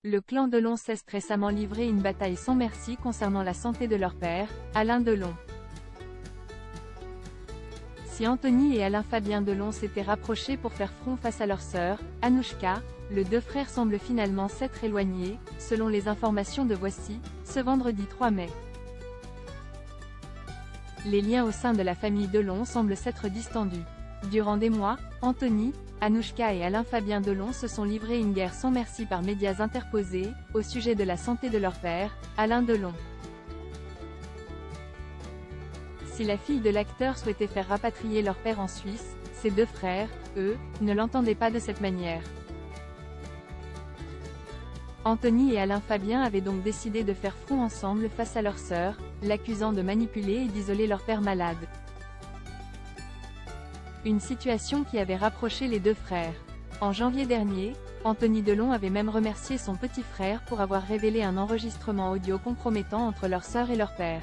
Le clan Delon s'est récemment livré une bataille sans merci concernant la santé de leur père, Alain Delon. Si Anthony et Alain Fabien Delon s'étaient rapprochés pour faire front face à leur sœur, Anouchka, les deux frères semblent finalement s'être éloignés, selon les informations de Voici, ce vendredi 3 mai. Les liens au sein de la famille Delon semblent s'être distendus. Durant des mois, Anthony, Anouchka et Alain Fabien Delon se sont livrés une guerre sans merci par médias interposés, au sujet de la santé de leur père, Alain Delon. Si la fille de l'acteur souhaitait faire rapatrier leur père en Suisse, ses deux frères, eux, ne l'entendaient pas de cette manière. Anthony et Alain Fabien avaient donc décidé de faire front ensemble face à leur sœur, l'accusant de manipuler et d'isoler leur père malade. Une situation qui avait rapproché les deux frères. En janvier dernier, Anthony Delon avait même remercié son petit frère pour avoir révélé un enregistrement audio compromettant entre leur sœur et leur père.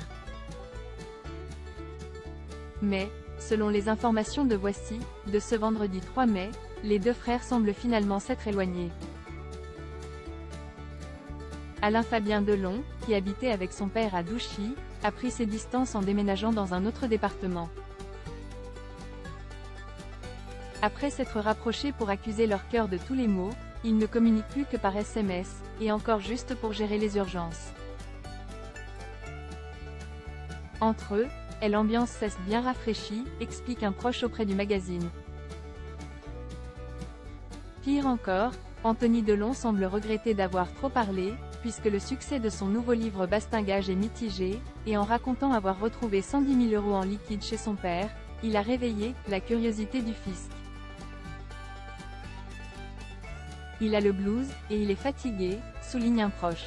Mais, selon les informations de Voici, de ce vendredi 3 mai, les deux frères semblent finalement s'être éloignés. Alain Fabien Delon, qui habitait avec son père à Douchy, a pris ses distances en déménageant dans un autre département. Après s'être rapprochés pour accuser leur cœur de tous les maux, ils ne communiquent plus que par SMS, et encore juste pour gérer les urgences. Entre eux, l'ambiance s'est bien rafraîchie, explique un proche auprès du magazine. Pire encore, Anthony Delon semble regretter d'avoir trop parlé, puisque le succès de son nouveau livre Bastingage est mitigé, et en racontant avoir retrouvé 110 000 € en liquide chez son père, il a réveillé la curiosité du fisc. Il a le blues, et il est fatigué, souligne un proche.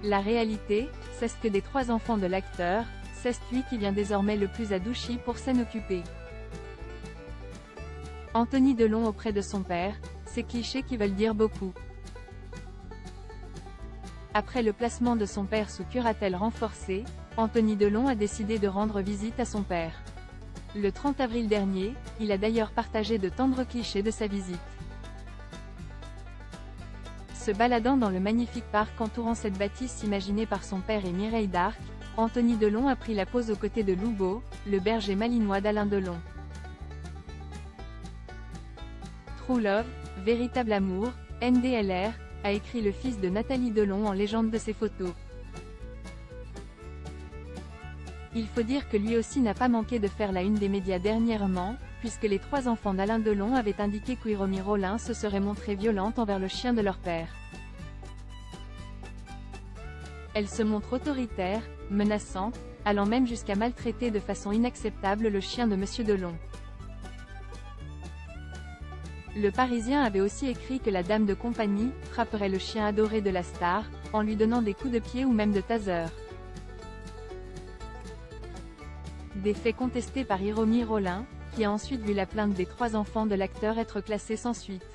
La réalité, c'est ce que des trois enfants de l'acteur, c'est lui qui vient désormais le plus à Douchy pour s'en occuper. Anthony Delon auprès de son père, ces clichés qui veulent dire beaucoup. Après le placement de son père sous curatelle renforcée, Anthony Delon a décidé de rendre visite à son père. Le 30 avril dernier, il a d'ailleurs partagé de tendres clichés de sa visite. Se baladant dans le magnifique parc entourant cette bâtisse imaginée par son père et Mireille d'Arc, Anthony Delon a pris la pose aux côtés de Loubo, le berger malinois d'Alain Delon. True Love, véritable amour, NDLR, a écrit le fils de Nathalie Delon en légende de ses photos. Il faut dire que lui aussi n'a pas manqué de faire la une des médias dernièrement, puisque les trois enfants d'Alain Delon avaient indiqué qu'Hiromi Rollin se serait montrée violente envers le chien de leur père. Elle se montre autoritaire, menaçante, allant même jusqu'à maltraiter de façon inacceptable le chien de Monsieur Delon. Le Parisien avait aussi écrit que la dame de compagnie frapperait le chien adoré de la star, en lui donnant des coups de pied ou même de taser. Des faits contestés par Hiromi Rollin, qui a ensuite vu la plainte des trois enfants de l'acteur être classée sans suite.